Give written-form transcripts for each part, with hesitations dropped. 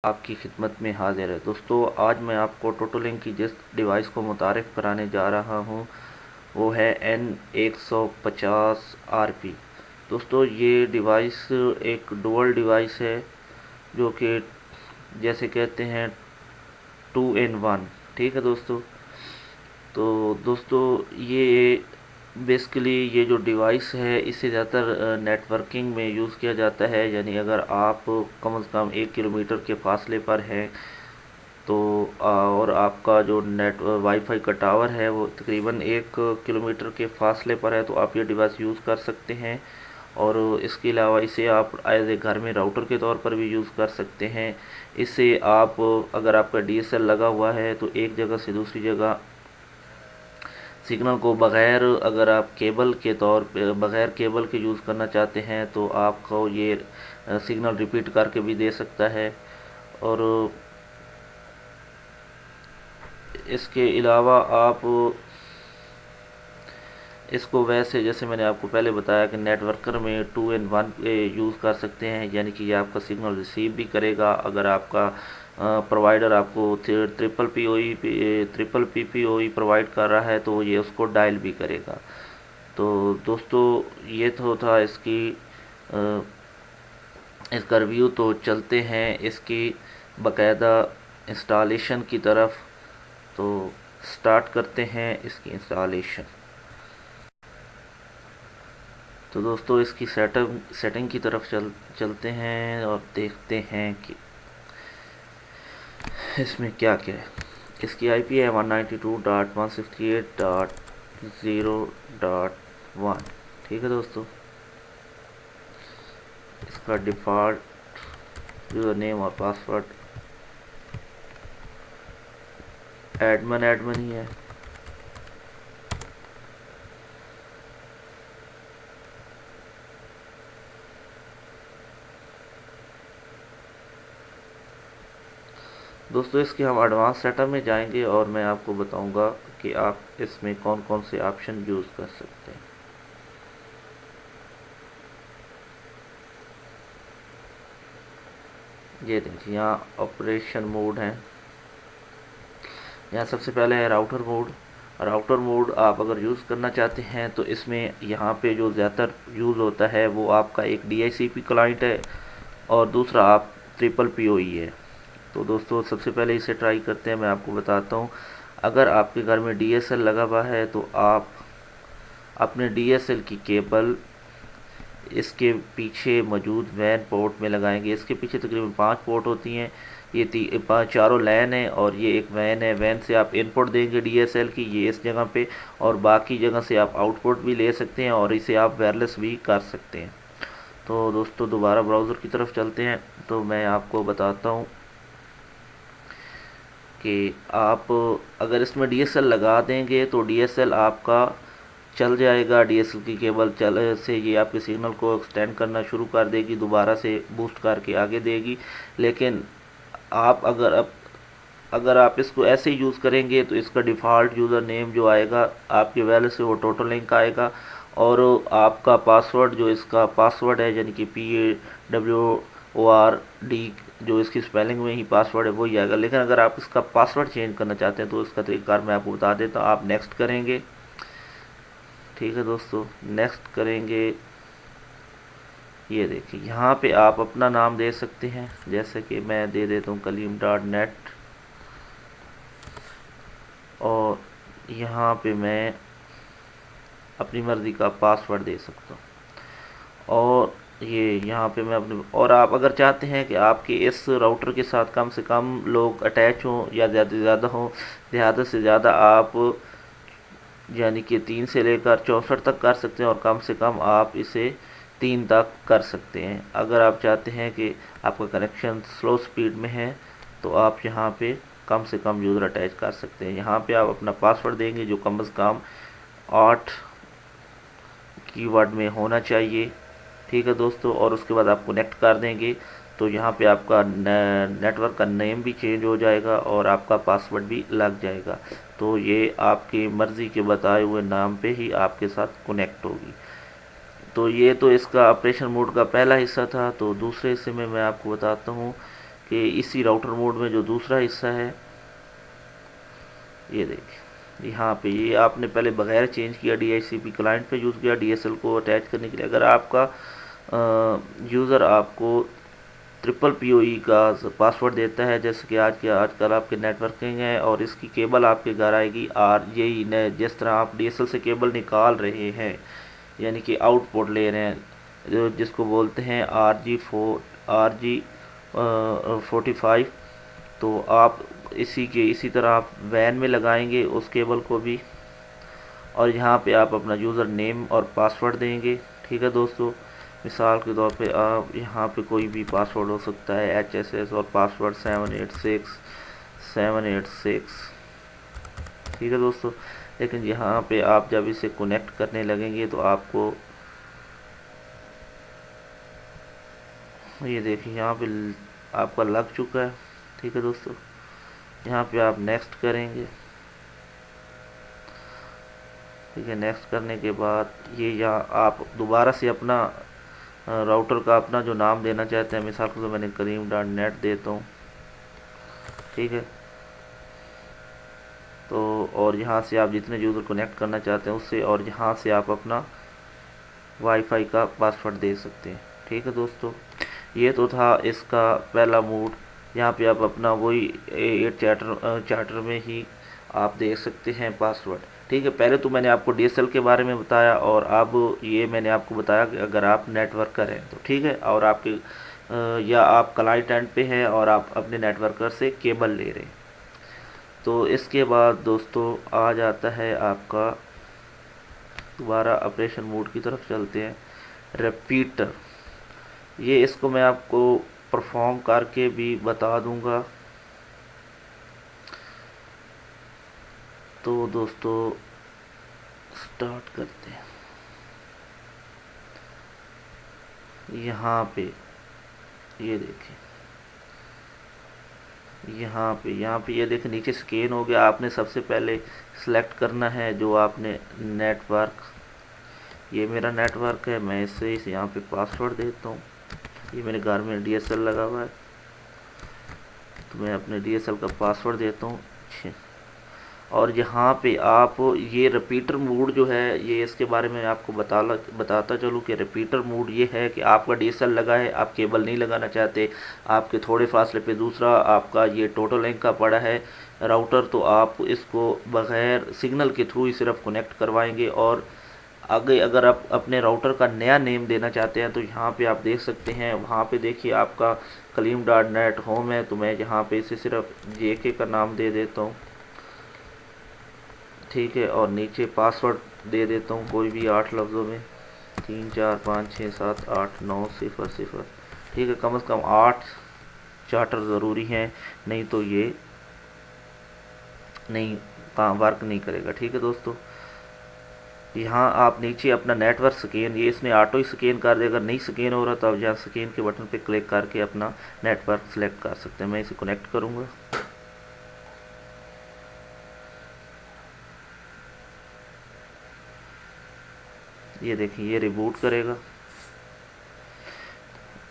आपकी खिदमत में हाजिर है। दोस्तों, आज मैं आपको टोटोलिंक की जिस डिवाइस को मुतारिफ़ कराने जा रहा हूँ वो है N150RP। दोस्तों, ये डिवाइस एक डुअल डिवाइस है जो कि जैसे कहते हैं 2 in 1। ठीक है दोस्तों। तो दोस्तों, ये बेसिकली ये जो डिवाइस है इसे ज़्यादातर नेटवर्किंग में यूज़ किया जाता है। यानी अगर आप कम से कम 1 किलोमीटर के फासले पर हैं तो और आपका जो नेट वाईफाई का टावर है वो तकरीबन 1 किलोमीटर के फासले पर है तो आप ये डिवाइस यूज़ कर सकते हैं। और इसके अलावा इसे आप एज ए घर में राउटर के तौर पर भी यूज़ कर सकते हैं। इससे आप अगर आपका डीएसएल लगा हुआ है तो एक जगह से दूसरी जगह सिग्नल को बग़ैर अगर आप केबल के तौर पे बग़ैर केबल के यूज़ करना चाहते हैं तो आपको ये सिग्नल रिपीट करके भी दे सकता है। और इसके अलावा आप इसको वैसे जैसे मैंने आपको पहले बताया कि नेटवर्कर में 2 in 1 यूज़ कर सकते हैं। यानी कि ये आपका सिग्नल रिसीव भी करेगा। अगर आपका प्रोवाइडर आपको ट्रिपल PPOE प्रोवाइड कर रहा है तो ये उसको डायल भी करेगा। तो दोस्तों, ये तो था इसका रिव्यू। तो चलते हैं इसकी बाकायदा इंस्टॉलेशन की तरफ। तो स्टार्ट करते हैं इसकी इंस्टॉलेशन। तो दोस्तों, इसकी सेटिंग की तरफ चलते हैं और देखते हैं कि इसमें क्या क्या है। इसकी IP है 192.168.0.1। ठीक है दोस्तों। इसका डिफ़ॉल्ट यूज़र नेम और पासवर्ड एडमिन ही है। दोस्तों, इसके हम एडवांस सेटअप में जाएंगे और मैं आपको बताऊंगा कि आप इसमें कौन कौन से ऑप्शन यूज़ कर सकते हैं। ये देखिए, यहाँ ऑपरेशन मोड है। यहाँ सबसे पहले है राउटर मोड। राउटर मोड आप अगर यूज़ करना चाहते हैं तो इसमें यहाँ पे जो ज़्यादातर यूज़ होता है वो आपका एक DHCP क्लाइंट है और दूसरा आप ट्रिपल POE है। तो दोस्तों, सबसे पहले इसे ट्राई करते हैं। मैं आपको बताता हूँ, अगर आपके घर में DSL लगा हुआ है तो आप अपने DSL की केबल इसके पीछे मौजूद वैन पोर्ट में लगाएंगे। इसके पीछे तकरीबन 5 पोर्ट होती हैं। ये चारों लैन है और ये एक वैन है। वैन से आप इनपुट देंगे DSL की, ये इस जगह पे, और बाकी जगह से आप आउटपुट भी ले सकते हैं और इसे आप वायरलेस भी कर सकते हैं। तो दोस्तों, दोबारा ब्राउज़र की तरफ चलते हैं। तो मैं आपको बताता हूँ कि आप अगर इसमें DSL लगा देंगे तो DSL आपका चल जाएगा। DSL की केबल चल से ये आपके सिग्नल को एक्सटेंड करना शुरू कर देगी, दोबारा से बूस्ट करके आगे देगी। लेकिन आप अगर आप इसको ऐसे ही यूज़ करेंगे तो इसका डिफ़ॉल्ट यूज़र नेम जो आएगा आपके वैलेट से वो टोटोलिंक आएगा और आपका पासवर्ड जो इसका पासवर्ड है यानी कि PAWORD जो इसकी स्पेलिंग में ही पासवर्ड है वही आएगा। लेकिन अगर आप इसका पासवर्ड चेंज करना चाहते हैं तो इसका तरीक़ाकार मैं आपको बता देता हूँ। आप नेक्स्ट करेंगे। ठीक है दोस्तों, नेक्स्ट करेंगे। ये देखिए, यहाँ पे आप अपना नाम दे सकते हैं। जैसे कि मैं दे देता हूँ कलीम.net और यहाँ पे मैं अपनी मर्ज़ी का पासवर्ड दे सकता हूँ। और ये यहाँ पे मैं अपने और आप अगर चाहते हैं कि आपके इस राउटर के साथ कम से कम लोग अटैच हों या ज़्यादा से ज़्यादा आप यानी कि 3 से लेकर 64 तक कर सकते हैं और कम से कम आप इसे 3 तक कर सकते हैं। अगर आप चाहते हैं कि आपका कनेक्शन स्लो स्पीड में है तो आप यहाँ पे कम से कम यूज़र अटैच कर सकते हैं। यहाँ पे आप अपना पासवर्ड देंगे जो कम से कम 8 कीवर्ड में होना चाहिए। ठीक है दोस्तों, और उसके बाद आप कनेक्ट कर देंगे तो यहाँ पे आपका नेटवर्क का नेम भी चेंज हो जाएगा और आपका पासवर्ड भी लग जाएगा। तो ये आपकी मर्ज़ी के बताए हुए नाम पे ही आपके साथ कनेक्ट होगी। तो ये तो इसका ऑपरेशन मोड का पहला हिस्सा था। तो दूसरे हिस्से में मैं आपको बताता हूँ कि इसी राउटर मोड में जो दूसरा हिस्सा है, ये देखिए यहाँ पे ये आपने पहले बगैर चेंज किया DHCP क्लाइंट पे यूज़ किया DSL को अटैच करने के लिए। अगर आपका यूज़र आपको ट्रिपल PoE का पासवर्ड देता है, जैसे कि आजकल आपके नेटवर्किंग है और इसकी केबल आपके घर आएगी, और यही न जिस तरह आप DSL से केबल निकाल रहे हैं, यानी कि आउटपुट ले रहे हैं, जो जिसको बोलते हैं RG45, तो आप इसी तरह आप वैन में लगाएंगे उस केबल को भी, और यहाँ पे आप अपना यूज़र नेम और पासवर्ड देंगे। ठीक है दोस्तों, मिसाल के तौर पे आप यहाँ पे कोई भी पासवर्ड हो सकता है HSS और पासवर्ड 786। ठीक है दोस्तों, लेकिन यहाँ पे आप जब इसे कनेक्ट करने लगेंगे तो आपको ये देखिए यहाँ पे आपका लग चुका है। ठीक है दोस्तों, यहाँ पे आप नेक्स्ट करेंगे। ठीक है, नेक्स्ट करने के बाद ये यहाँ आप दोबारा से अपना राउटर का अपना जो नाम देना चाहते हैं, मिसाल के तो मैंने kareem.net देता हूँ। ठीक है, तो और यहाँ से आप जितने यूज़र कनेक्ट करना चाहते हैं उससे, और यहाँ से आप अपना वाईफाई का पासवर्ड दे सकते हैं। ठीक है दोस्तों, ये तो था इसका पहला मोड। यहाँ पे आप अपना वही 8 चार्टर में ही आप दे सकते हैं पासवर्ड। ठीक है, पहले तो मैंने आपको DSL के बारे में बताया, और अब ये मैंने आपको बताया कि अगर आप नेटवर्कर हैं तो ठीक है, और आपके या आप क्लाइंट एंड पे हैं और आप अपने नेटवर्कर से केबल ले रहे हैं, तो इसके बाद दोस्तों आ जाता है आपका, दोबारा ऑपरेशन मोड की तरफ चलते हैं, रिपीटर। ये इसको मैं आपको परफॉर्म करके भी बता दूंगा। तो दोस्तों स्टार्ट करते हैं। यहाँ पे ये देखें, यहाँ पे ये देखें नीचे स्कैन हो गया। आपने सबसे पहले सिलेक्ट करना है जो आपने नेटवर्क, ये मेरा नेटवर्क है, मैं इसे यहाँ पे पासवर्ड देता हूँ। ये मेरे घर में DSL लगा हुआ है, तो मैं अपने DSL का पासवर्ड देता हूँ। और यहाँ पे आप ये रिपीटर मोड जो है, ये इसके बारे में आपको बताता चलूँ कि रिपीटर मोड ये है कि आपका DSL लगा है, आप केबल नहीं लगाना चाहते, आपके थोड़े फासले पे दूसरा आपका ये टोटल लिंक का पड़ा है राउटर, तो आप इसको बगैर सिग्नल के थ्रू ही सिर्फ कनेक्ट करवाएंगे। और आगे अगर आप अपने राउटर का नया नेम देना चाहते हैं तो यहाँ पे आप देख सकते हैं, वहाँ पे देखिए आपका kareem.net होम है, तो मैं यहाँ पे इसे सिर्फ JK का नाम दे देता हूँ। ठीक है, और नीचे पासवर्ड दे देता हूँ कोई भी 8 लफ्ज़ों में, 3 4 5 6 7 8 9 0 0। ठीक है, कम से कम 8 चार्टर ज़रूरी हैं, नहीं तो ये नहीं काम वर्क नहीं करेगा। ठीक है दोस्तों, यहाँ आप नीचे अपना नेटवर्क स्कैन, ये इसने ऑटो ही स्कैन कर देगा, नहीं स्कैन हो रहा तो आप यहाँ स्कैन के बटन पे क्लिक करके अपना नेटवर्क सेलेक्ट कर सकते हैं। मैं इसे कनेक्ट करूँगा। ये देखिए ये रिबूट करेगा।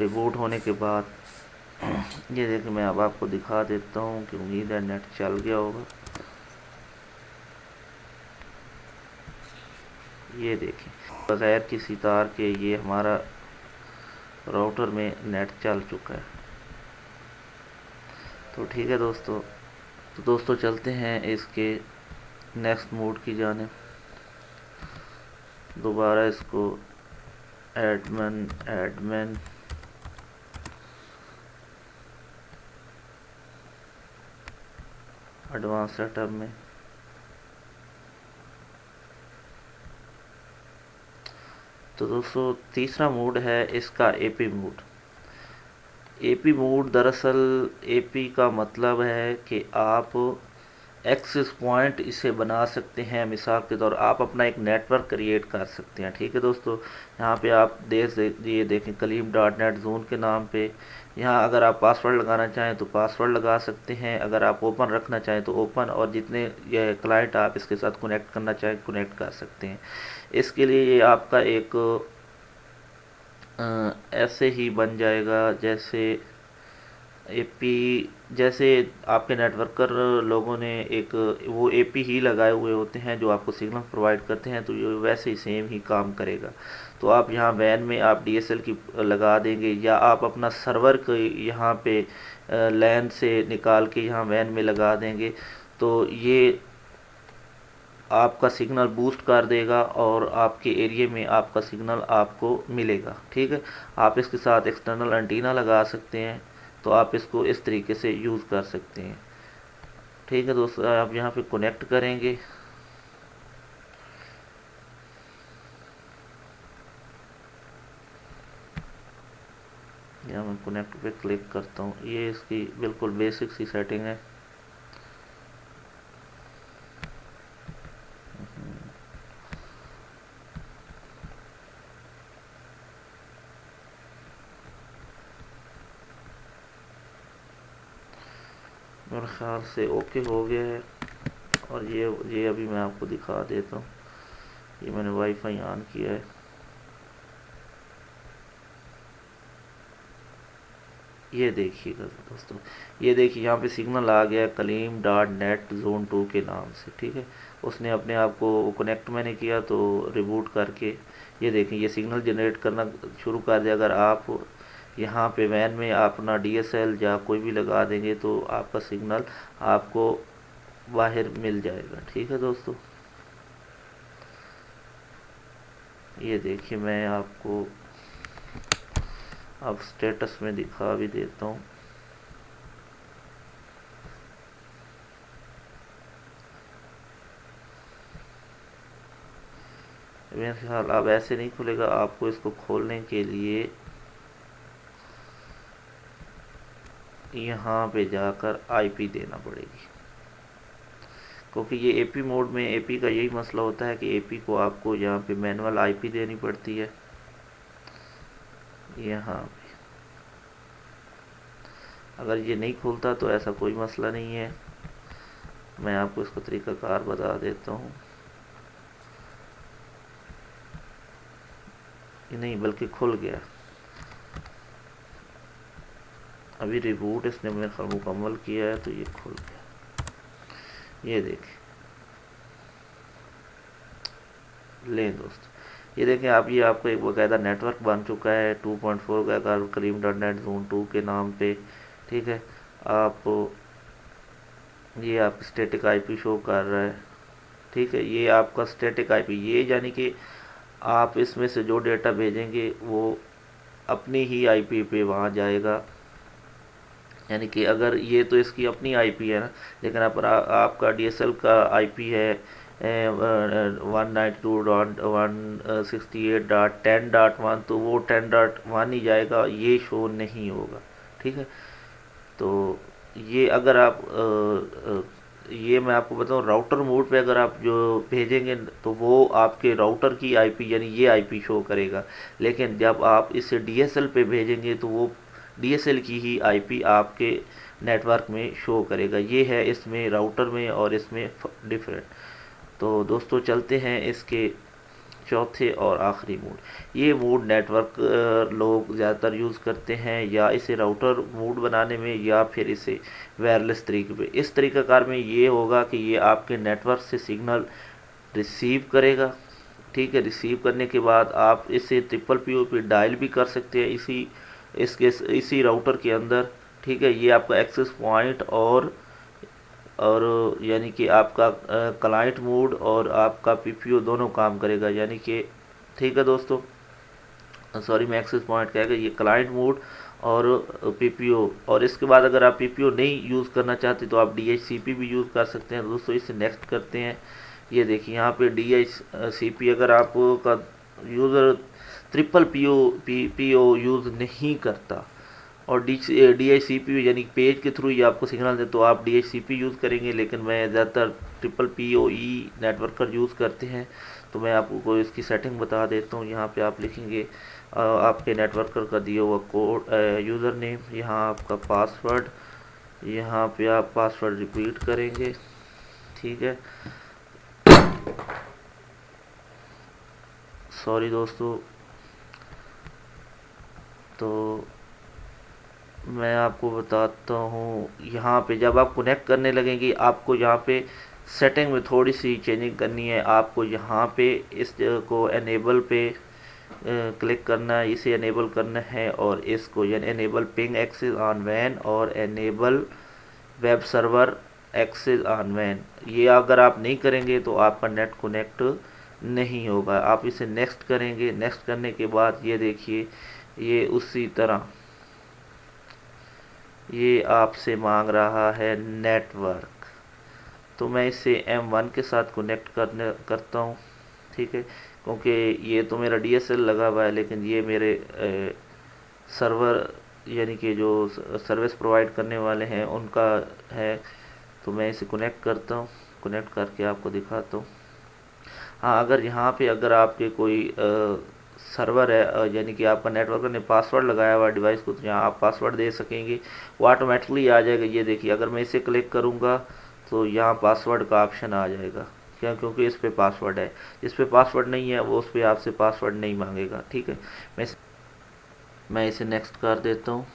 रिबूट होने के बाद ये देखिए मैं अब आपको दिखा देता हूँ कि उम्मीद है नेट चल गया होगा। ये देखिए बगैर किसी तार के ये हमारा राउटर में नेट चल चुका है। तो ठीक है दोस्तों, तो दोस्तों चलते हैं इसके नेक्स्ट मोड की जाने। दोबारा इसको एडमिन एडवांस सेटअप में तो दोस्तों तीसरा मोड है इसका AP मोड। AP मोड दरअसल AP का मतलब है कि आप एक्सेस पॉइंट इसे बना सकते हैं। मिसाल के तौर आप अपना एक नेटवर्क क्रिएट कर सकते हैं। ठीक है दोस्तों, यहाँ पे आप ये देखें kareem.net जोन के नाम पे, यहाँ अगर आप पासवर्ड लगाना चाहें तो पासवर्ड लगा सकते हैं, अगर आप ओपन रखना चाहें तो ओपन, और जितने ये क्लाइंट आप इसके साथ कनेक्ट करना चाहें कनेक्ट कर सकते हैं। इसके लिए ये आपका एक ऐसे ही बन जाएगा जैसे एपी जैसे आपके नेटवर्कर लोगों ने एक वो एपी ही लगाए हुए होते हैं जो आपको सिग्नल प्रोवाइड करते हैं, तो ये वैसे ही सेम ही काम करेगा। तो आप यहाँ वैन में आप डीएसएल की लगा देंगे, या आप अपना सर्वर को यहाँ पे लैन से निकाल के यहाँ वैन में लगा देंगे, तो ये आपका सिग्नल बूस्ट कर देगा और आपके एरिया में आपका सिग्नल आपको मिलेगा। ठीक है, आप इसके साथ एक्सटर्नल एंटीना लगा सकते हैं, तो आप इसको इस तरीके से यूज़ कर सकते हैं। ठीक है दोस्तों, आप यहाँ पे कनेक्ट करेंगे। यहाँ मैं कनेक्ट पे क्लिक करता हूँ, ये इसकी बिल्कुल बेसिक सी सेटिंग है। मेरे ख्याल से ओके हो गया है। और ये अभी मैं आपको दिखा देता हूँ, ये मैंने वाईफाई ऑन किया है। ये देखिएगा दोस्तों, ये देखिए यहाँ पे सिग्नल आ गया Kaleem.net Zone 2 के नाम से। ठीक है, उसने अपने आप को कनेक्ट मैंने किया तो रिबूट करके ये देखें ये सिग्नल जनरेट करना शुरू कर दिया। अगर आप यहाँ पे वैन में अपना डीएसएल या कोई भी लगा देंगे तो आपका सिग्नल आपको बाहर मिल जाएगा। ठीक है दोस्तों, ये देखिए मैं आपको अब स्टेटस में दिखा भी देता हूँ। मेरे ख्याल अब ऐसे नहीं खुलेगा, आपको इसको खोलने के लिए यहाँ पे जाकर आईपी देना पड़ेगी, क्योंकि ये एपी मोड में एपी का यही मसला होता है कि एपी को आपको यहाँ पे मैनुअल आईपी देनी पड़ती है। यहाँ पे अगर ये नहीं खुलता तो ऐसा कोई मसला नहीं है, मैं आपको इसका तरीक़ाकार बता देता हूँ। ये नहीं बल्कि खुल गया, अभी रिबूट इसने मेरे ख्याल मुकम्मल किया है तो ये खुल गया। ये देखें, लें दोस्त, ये देखें आप, ये आपको एक बाकायदा नेटवर्क बन चुका है 2.4 का Kaleem.net Zone 2 के नाम पे। ठीक है, आप ये आप स्टैटिक आईपी शो कर रहा है। ठीक है, ये आपका स्टैटिक आईपी, ये यानी कि आप इसमें से जो डेटा भेजेंगे वो अपनी ही आईपी पे वहाँ जाएगा। यानी कि अगर ये तो इसकी अपनी आईपी है ना, लेकिन आपका डीएसएल का आईपी है 192.168.10.1, तो वो 10.1 ही जाएगा, ये शो नहीं होगा। ठीक है, तो ये अगर आप ये मैं आपको बताऊँ राउटर मोड पे अगर आप जो भेजेंगे तो वो आपके राउटर की आईपी यानी ये आईपी शो करेगा, लेकिन जब आप इसे डीएसएल पे भेजेंगे तो वो डीएसएल की ही आईपी आपके नेटवर्क में शो करेगा। ये है इसमें राउटर में और इसमें डिफरेंट। तो दोस्तों चलते हैं इसके चौथे और आखिरी मोड। ये मोड नेटवर्क लोग ज़्यादातर यूज़ करते हैं, या इसे राउटर मोड बनाने में, या फिर इसे वायरलेस तरीके पे। इस तरीक़ाकार में ये होगा कि ये आपके नेटवर्क से सिग्नल रिसीव करेगा। ठीक है, रिसीव करने के बाद आप इसे ट्रिपल पीओ पे डायल भी कर सकते हैं इसी राउटर के अंदर। ठीक है, ये आपका एक्सेस पॉइंट और यानी कि आपका क्लाइंट मोड और आपका पीपीओ दोनों काम करेगा। यानी कि ठीक है दोस्तों, सॉरी मैं एक्सेस पॉइंट कह गया, ये क्लाइंट मोड और पीपीओ। और इसके बाद अगर आप पीपीओ नहीं यूज़ करना चाहते तो आप डीएचसीपी भी यूज़ कर सकते हैं। दोस्तों इसे नेक्स्ट करते हैं। ये देखिए यहाँ पे डीएचसीपी अगर आपका यूज़र ट्रिपल पीओ यूज़ नहीं करता और DHCP यानी पेज के थ्रू ही आपको सिग्नल दे तो आप DHCP यूज़ करेंगे, लेकिन मैं ज़्यादातर ट्रिपल PoE नेटवर्कर यूज़ करते हैं। तो मैं आपको इसकी सेटिंग बता देता हूँ। यहाँ पे आप लिखेंगे आपके नेटवर्कर का दिया हुआ कोड, यूज़र नेम, यहाँ आपका पासवर्ड, यहाँ पे आप पासवर्ड रिपीट करेंगे। ठीक है, सॉरी दोस्तों, तो मैं आपको बताता हूँ, यहाँ पे जब आप कनेक्ट करने लगेंगे आपको यहाँ पे सेटिंग में थोड़ी सी चेंजिंग करनी है। आपको यहाँ पे इस को एनेबल पे क्लिक करना है, इसे एनेबल करना है और इसको यानी एनेबल पिंग एक्सेस ऑन वैन और enable web server access on वैन। ये अगर आप नहीं करेंगे तो आपका नेट कनेक्ट नहीं होगा। आप इसे नेक्स्ट करेंगे, नेक्स्ट करने के बाद ये देखिए ये उसी तरह ये आपसे मांग रहा है नेटवर्क। तो मैं इसे M1 के साथ कनेक्ट करता हूँ, ठीक है, क्योंकि ये तो मेरा DSL लगा हुआ है लेकिन ये मेरे सर्वर यानी कि जो सर्विस प्रोवाइड करने वाले हैं उनका है। तो मैं इसे कनेक्ट करता हूँ, कनेक्ट करके आपको दिखाता हूँ। हाँ, अगर यहाँ पे अगर आपके कोई सर्वर है यानी कि आपका नेटवर्क ने पासवर्ड लगाया हुआ डिवाइस को, तो यहाँ आप पासवर्ड दे सकेंगे, वो ऑटोमेटिकली आ जाएगा। ये देखिए अगर मैं इसे क्लिक करूँगा तो यहाँ पासवर्ड का ऑप्शन आ जाएगा। क्या? क्योंकि इस पर पासवर्ड है। जिस पे पासवर्ड नहीं है वो उस पर आपसे पासवर्ड नहीं मांगेगा, ठीक है। मैं इसे नेक्स्ट कर देता हूँ।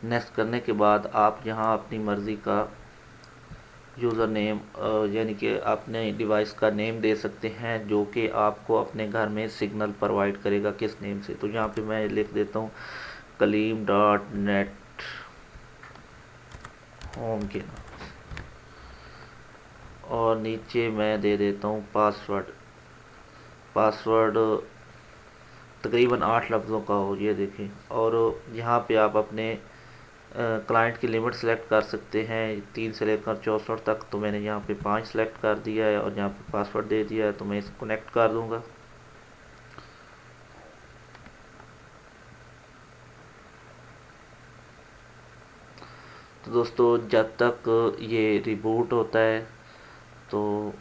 नेक्स्ट करने के बाद आप यहाँ अपनी मर्ज़ी का यूज़र नेम यानी कि अपने डिवाइस का नेम दे सकते हैं जो कि आपको अपने घर में सिग्नल प्रोवाइड करेगा किस नेम से। तो यहाँ पे मैं लिख देता हूँ kaleem.net होम के नाम, और नीचे मैं दे देता हूँ पासवर्ड। पासवर्ड तकरीबन 8 लफ्ज़ों का हो, ये देखें। और यहाँ पे आप अपने क्लाइंट की लिमिट सेलेक्ट कर सकते हैं 3 से लेकर 64 तक। तो मैंने यहाँ पे 5 सेलेक्ट कर दिया है और यहाँ पे पासवर्ड दे दिया है। तो मैं इसको कनेक्ट कर दूँगा। तो दोस्तों जब तक ये रिबूट होता है तो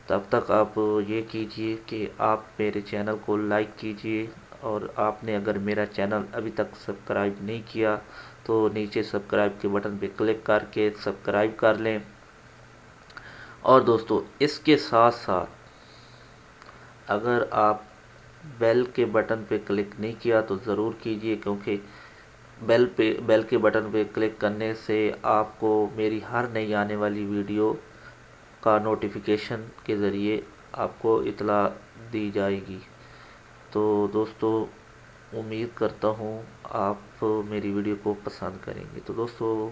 तब तक आप ये कीजिए कि आप मेरे चैनल को लाइक कीजिए, और आपने अगर मेरा चैनल अभी तक सब्सक्राइब नहीं किया तो नीचे सब्सक्राइब के बटन पे क्लिक करके सब्सक्राइब कर लें। और दोस्तों इसके साथ साथ अगर आप बेल के बटन पे क्लिक नहीं किया तो ज़रूर कीजिए, क्योंकि बेल के बटन पे क्लिक करने से आपको मेरी हर नई आने वाली वीडियो का नोटिफिकेशन के ज़रिए आपको इतला दी जाएगी। तो दोस्तों उम्मीद करता हूँ आप मेरी वीडियो को पसंद करेंगे। तो दोस्तों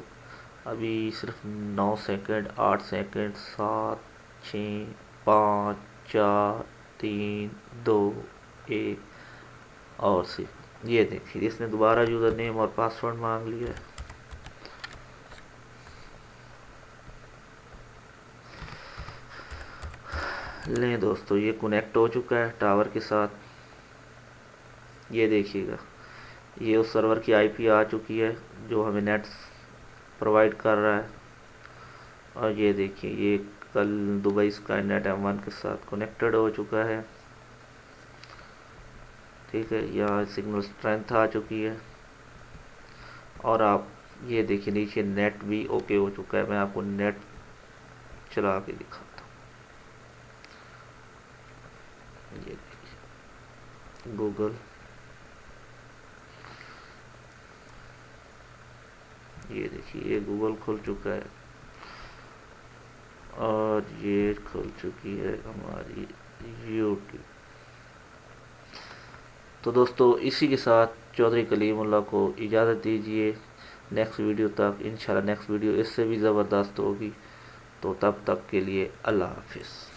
अभी सिर्फ 9 सेकंड, 8 सेकंड, 7, 6, 5, 4, 3, 2, 1 और सिर्फ ये देखिए इसने दोबारा यूज़र नेम और पासवर्ड मांग लिया है। लें दोस्तों ये कनेक्ट हो चुका है टावर के साथ। ये देखिएगा ये उस सर्वर की IP आ चुकी है जो हमें नेट प्रोवाइड कर रहा है। और ये देखिए ये कल दुबई स्काईनेट M1 के साथ कनेक्टेड हो चुका है, ठीक है। यहाँ सिग्नल स्ट्रेंथ आ चुकी है और आप ये देखिए नीचे नेट भी ओके हो चुका है। मैं आपको नेट चला के दिखाता हूँ। ये देखिए गूगल, ये देखिए ये गूगल खुल चुका है और ये खुल चुकी है हमारी यूट्यूब। तो दोस्तों इसी के साथ चौधरी कलीमुल्लाह को इजाज़त दीजिए। नेक्स्ट वीडियो तक इंशाल्लाह नेक्स्ट वीडियो इससे भी ज़बरदस्त होगी। तो तब तक के लिए अल्लाह हाफिज़।